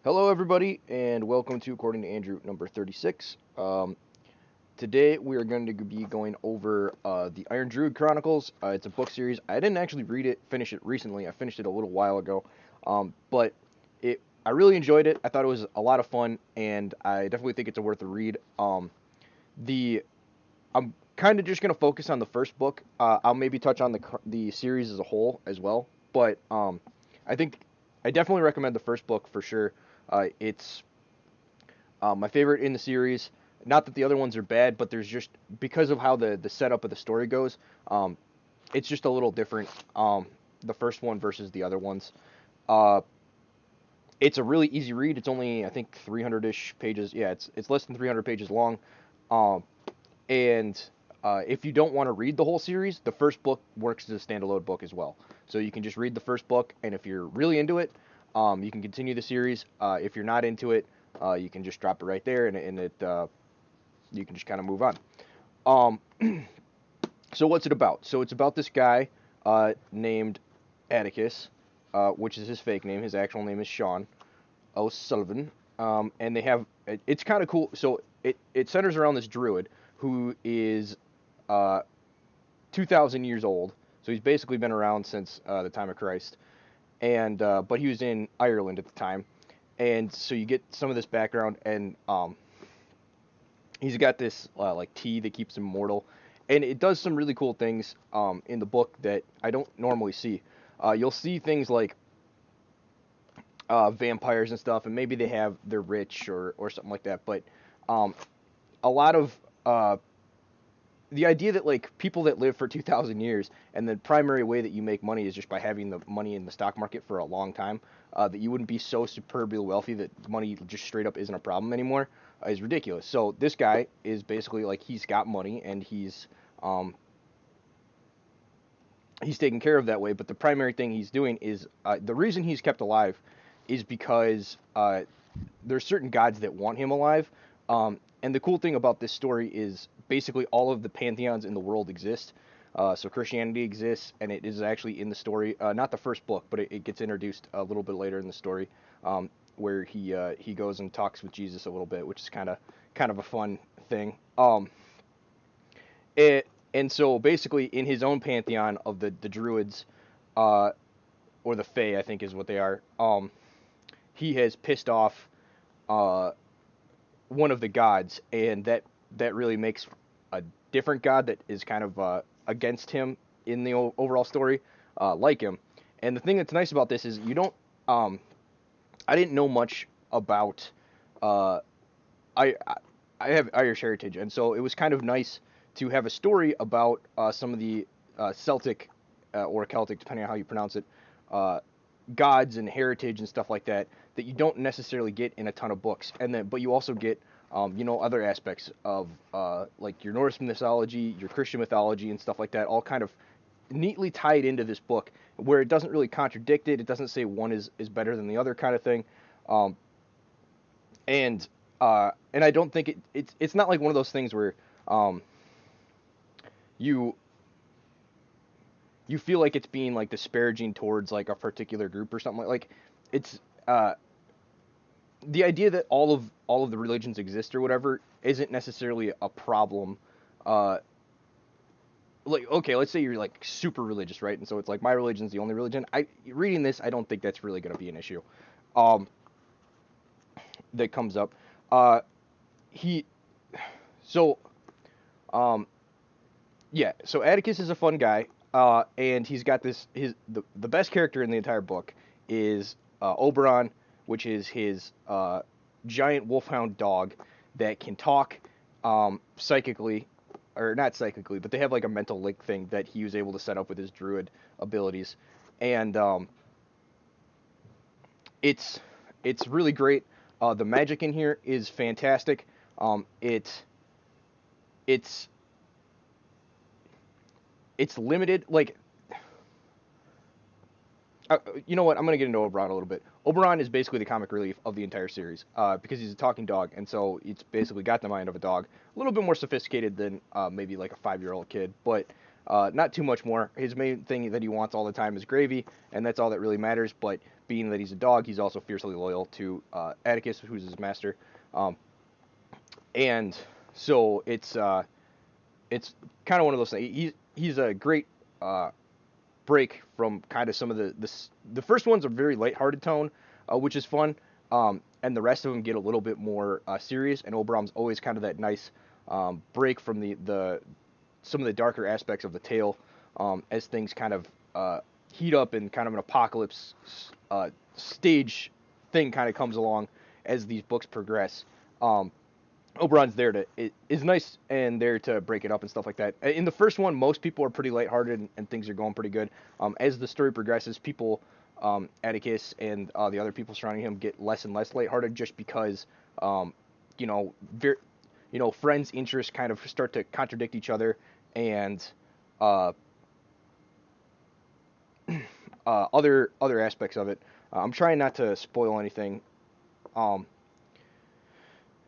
Hello, everybody, and welcome to According to Andrew number 36. Today we are going to be going over the Iron Druid Chronicles. It's a book series. I didn't actually finish it recently. I finished it a little while ago, but I really enjoyed it. I thought it was a lot of fun, and I definitely think it's a worth a read. The I'm kind of just going to focus on the first book. I'll maybe touch on the series as a whole as well, but I think I definitely recommend the first book for sure. It's my favorite in the series. Not that the other ones are bad, but there's just because of how the setup of the story goes, um, it's just a little different. The first one versus the other ones. Uh, it's a really easy read. It's only I think 300-ish pages. Yeah, it's less than 300 pages long. Um, and if you don't want to read the whole series, the first book works as a standalone book as well. So you can just read the first book, and if you're really into it, you can continue the series. If you're not into it, you can just drop it right there, and you can just kind of move on. Um, so what's it about? So it's about this guy named Atticus, which is his fake name. His actual name is Sean O'Sullivan. And it's kind of cool. So it centers around this druid who is uh, 2,000 years old. So he's basically been around since the time of Christ. And but he was in Ireland at the time. And so you get some of this background, and he's got this like tea that keeps him immortal, and it does some really cool things in the book that I don't normally see. You'll see things like vampires and stuff, and maybe they're rich or something like that. But um, a lot of the idea that like people that live for 2,000 years and the primary way that you make money is just by having the money in the stock market for a long time, that you wouldn't be so superbly wealthy that money just straight up isn't a problem anymore, is ridiculous. So this guy is basically like he's got money and um, he's taken care of that way. But the primary thing he's doing is the reason he's kept alive is because there's certain gods that want him alive. And the cool thing about this story is basically all of the pantheons in the world exist. So Christianity exists, and it is actually in the story. Not the first book, but it gets introduced a little bit later in the story, where he goes and talks with Jesus a little bit, which is kind of a fun thing. It and so basically in his own pantheon of the druids, uh, or the Fae, I think is what they are. He has pissed off uh, one of the gods, and that really makes a different god that is kind of against him in the overall story, like him. And the thing that's nice about this is you don't. I didn't know much about. Uh, I I have Irish heritage, and so it was kind of nice to have a story about some of the Celtic or Celtic, depending on how you pronounce it, uh, gods and heritage and stuff like that that you don't necessarily get in a ton of books. And then, but you also get, other aspects of like your Norse mythology, your Christian mythology, and stuff like that, all kind of neatly tied into this book, where it doesn't really contradict it. It doesn't say one is better than the other kind of thing. Um, and I don't think it's not like one of those things where um, you you feel like it's being like disparaging towards like a particular group or something like it's uh the idea that all of the religions exist or whatever isn't necessarily a problem. uh like, okay, let's say you're like super religious, right? And so it's like my religion's the only religion. I reading this, I don't think that's really going to be an issue um that comes up. uh he so um Yeah, so Atticus is a fun guy, and he's got the best character in the entire book is Oberon, which is his giant wolfhound dog that can talk psychically, or not psychically, but they have like a mental link thing that he was able to set up with his druid abilities, and it's it's really great. The magic in here is fantastic. It's it's limited, like you know what? I'm gonna get into Oberon a little bit. Oberon is basically the comic relief of the entire series, because he's a talking dog, and so it's basically got the mind of a dog. A little bit more sophisticated than maybe like a 5-year-old kid, but not too much more. His main thing that he wants all the time is gravy, and that's all that really matters. But being that he's a dog, he's also fiercely loyal to Atticus, who's his master. And so it's kind of one of those things. He's a great break from kind of some of the first ones are very lighthearted tone, which is fun. And the rest of them get a little bit more serious. And Oberon's always kind of that nice break from the some of the darker aspects of the tale as things kind of heat up and kind of an apocalypse stage thing kind of comes along as these books progress. Oberon's there is nice and there to break it up and stuff like that. In the first one, most people are pretty lighthearted and things are going pretty good. As the story progresses, people, Atticus and the other people surrounding him get less and less lighthearted just because, you know, friends' interests kind of start to contradict each other and other aspects of it. I'm trying not to spoil anything.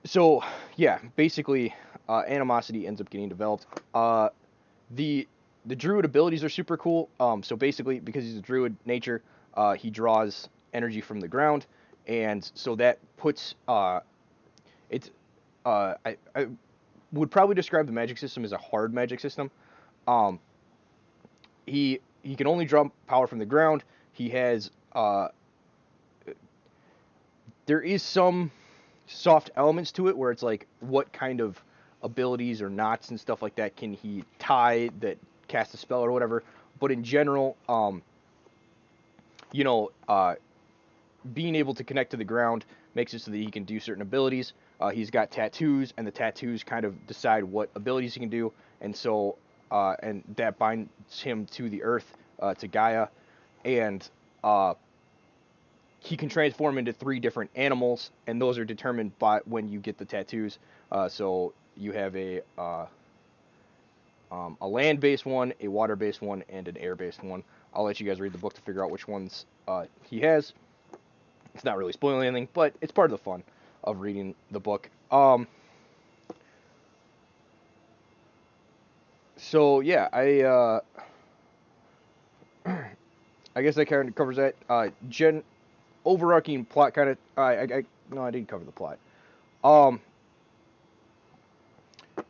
So yeah, basically, animosity ends up getting developed. The Druid abilities are super cool. So basically, because he's a Druid nature, he draws energy from the ground, and so that puts it's I would probably describe the magic system as a hard magic system. He can only draw power from the ground. He has there is some soft elements to it where it's like what kind of abilities or knots and stuff like that can he tie that cast a spell or whatever. But in general, you know, being able to connect to the ground makes it so that he can do certain abilities. He's got tattoos, and the tattoos kind of decide what abilities he can do, and so and that binds him to the earth, to Gaia, and he can transform into 3 different animals, and those are determined by when you get the tattoos. So you have a land-based one, a water-based one, and an air-based one. I'll let you guys read the book to figure out which ones he has. It's not really spoiling anything, but it's part of the fun of reading the book. So yeah, I guess that kind of covers that. Overarching plot kind of. No, I didn't cover the plot.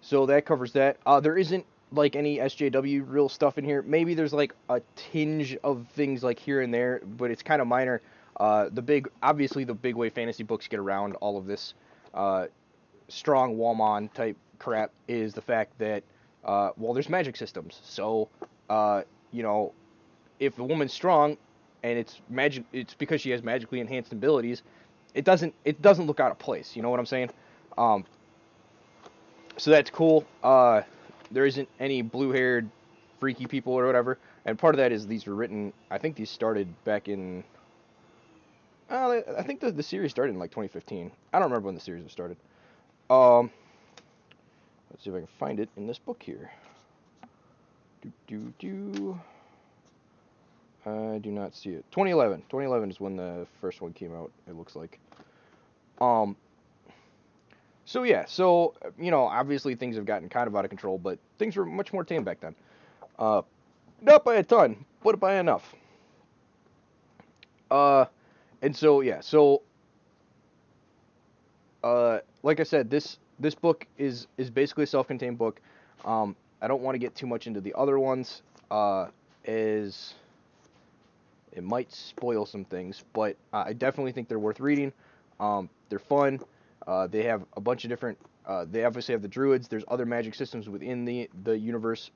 So that covers that. There isn't like any SJW real stuff in here. Maybe there's like a tinge of things like here and there, but it's kind of minor. Obviously the big way fantasy books get around all of this strong Wallmon type crap is the fact that well, there's magic systems. So you know, if the woman's strong and it's because she has magically enhanced abilities, it doesn't look out of place. You know what I'm saying? So that's cool. There isn't any blue-haired freaky people or whatever, and part of that is these were written. I think these started back in. I think the series started in like 2015. I don't remember when the series was started. Let's see if I can find it in this book here. I do not see it. 2011. 2011 is when the first one came out, it looks like. So yeah, you know, obviously things have gotten kind of out of control, but things were much more tame back then. Not by a ton, but by enough. And so yeah, like I said, this book is basically a self-contained book. I don't want to get too much into the other ones, as it might spoil some things, but I definitely think they're worth reading. They're fun. They have a bunch of different. They obviously have the druids. There's other magic systems within the universe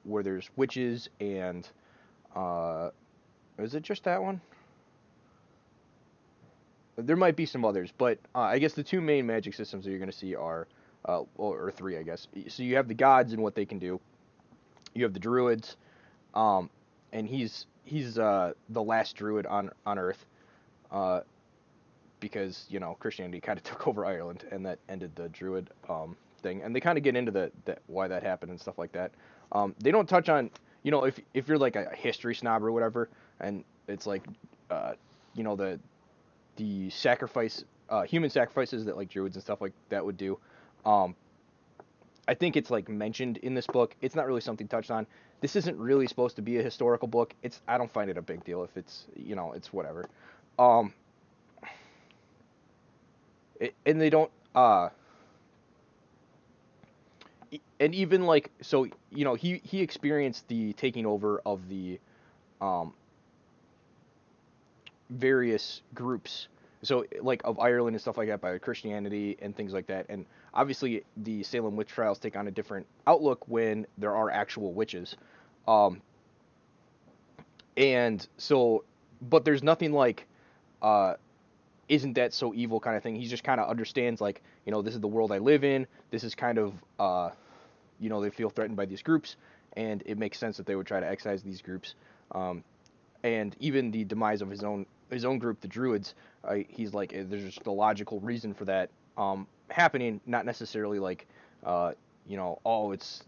where there's witches and. Is it just that one? There might be some others, but I guess the 2 main magic systems that you're going to see are, or 3, I guess. So you have the gods and what they can do. You have the druids, and he's the last druid on Earth, because you know Christianity kind of took over Ireland, and that ended the druid thing. And they kind of get into the why that happened and stuff like that. They don't touch on, you know, if you're like a history snob or whatever, and it's like, you know, the sacrifice, human sacrifices that like druids and stuff like that would do. I think it's like mentioned in this book. It's not really something touched on. This isn't really supposed to be a historical book. I don't find it a big deal if it's, you know, it's whatever. Um, and they don't and even like so he experienced the taking over of the um various groups, so like of Ireland and stuff like that, by Christianity and things like that. And obviously the Salem witch trials take on a different outlook when there are actual witches. um and so but there's nothing like uh isn't that so evil kind of thing. He just kind of understands, like, this is the world I live in. This is kind of they feel threatened by these groups, and it makes sense that they would try to excise these groups. um and even the demise of his own group, the Druids, he's like, there's just a logical reason for that happening, not necessarily like, oh, it's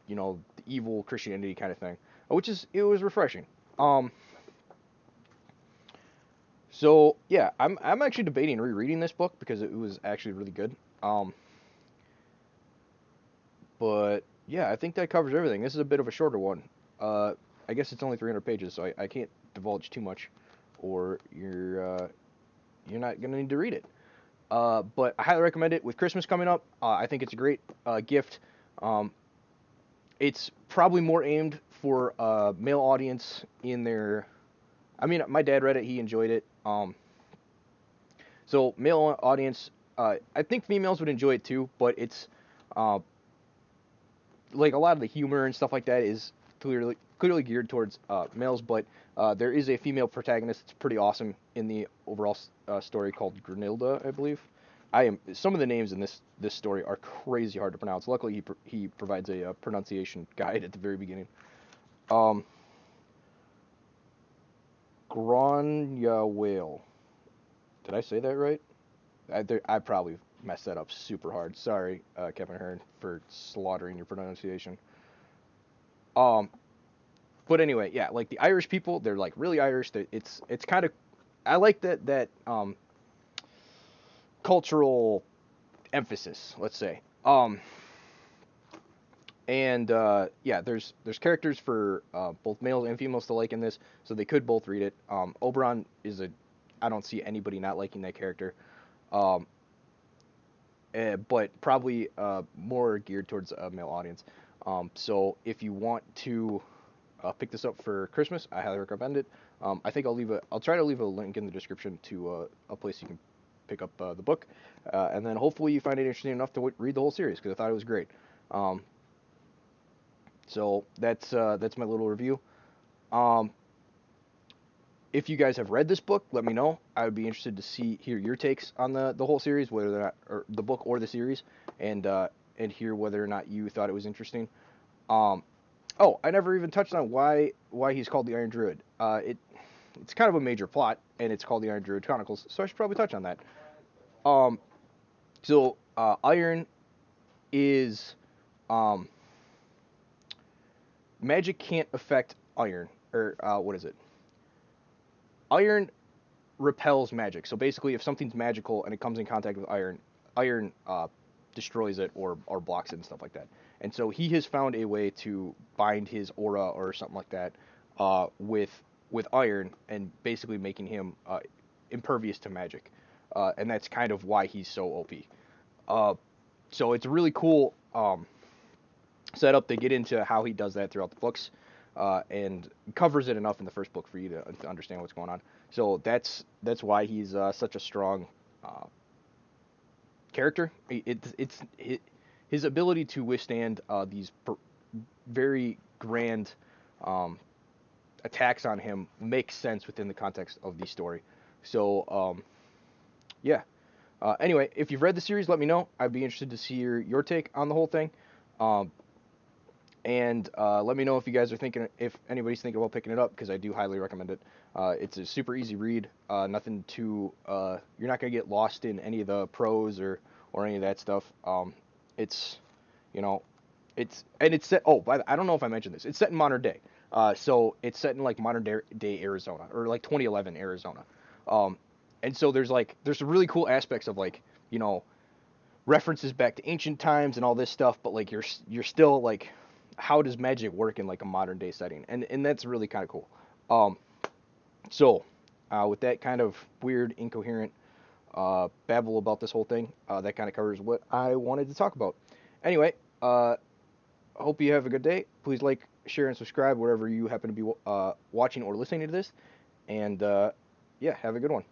the evil Christianity kind of thing, which is it was refreshing. Um, so yeah, I'm actually debating rereading this book because it was actually really good. Um, but yeah, I think that covers everything. This is a bit of a shorter one. I guess it's only 300 pages, so I can't divulge too much, or you're not gonna need to read it. But I highly recommend it with Christmas coming up. I think it's a great gift. Um, it's probably more aimed for a male audience in their. I mean, my dad read it; he enjoyed it. So male audience. I think females would enjoy it too, but it's uh, like a lot of the humor and stuff like that is clearly geared towards males. But there is a female protagonist that's pretty awesome in the overall story, called Grenilda, I believe. Some of the names in this story are crazy hard to pronounce. Luckily, he provides a pronunciation guide at the very beginning. Um, Grania whale. Did I say that right? I probably messed that up super hard. Sorry, Kevin Hearne, for slaughtering your pronunciation. Um, but anyway, yeah, like the Irish people, they're like really Irish. It's kind of, I like that cultural emphasis, let's say. And yeah, there's characters for both males and females to like in this, so they could both read it. Oberon is I don't see anybody not liking that character. Um, but probably more geared towards a male audience. So if you want to pick this up for Christmas, I highly recommend it. I think I'll try to leave a link in the description to a place you can pick up the book, and then hopefully you find it interesting enough to read the whole series, because I thought it was great. Um, so that's my little review. Um, if you guys have read this book, let me know. I would be interested to hear your takes on the whole series, whether or not, or the book or the series, and hear whether or not you thought it was interesting. Um, oh, I never even touched on why he's called the Iron Druid. It's kind of a major plot, and it's called the Iron Druid Chronicles, so I should probably touch on that. Um, Iron is um, magic can't affect iron, or what is it? Iron repels magic. So basically, if something's magical and it comes in contact with iron, iron destroys it, or blocks it and stuff like that. And so he has found a way to bind his aura or something like that with iron, and basically making him impervious to magic. And that's kind of why he's so OP. So it's a really cool setup. They get into how he does that throughout the books, and covers it enough in the first book for you to understand what's going on. So that's why he's such a strong character. His ability to withstand these very grand attacks on him makes sense within the context of the story. So yeah. Anyway, if you've read the series, let me know. I'd be interested to see your take on the whole thing. Um, and let me know if you guys are thinking, if anybody's thinking about picking it up, because I do highly recommend it. It's a super easy read. Nothing too. You're not gonna get lost in any of the prose or any of that stuff. It's, you know, it's set. Oh, I don't know if I mentioned this. It's set in modern day. So it's set in like modern day Arizona, or like 2011 Arizona. Um, and so there's some really cool aspects of, like, references back to ancient times and all this stuff, but like you're still like, how does magic work in like a modern day setting? And that's really kind of cool. Um, so with that kind of weird, incoherent babble about this whole thing, that kind of covers what I wanted to talk about. Anyway, hope you have a good day. Please like, share, and subscribe wherever you happen to be watching or listening to this. And yeah, have a good one.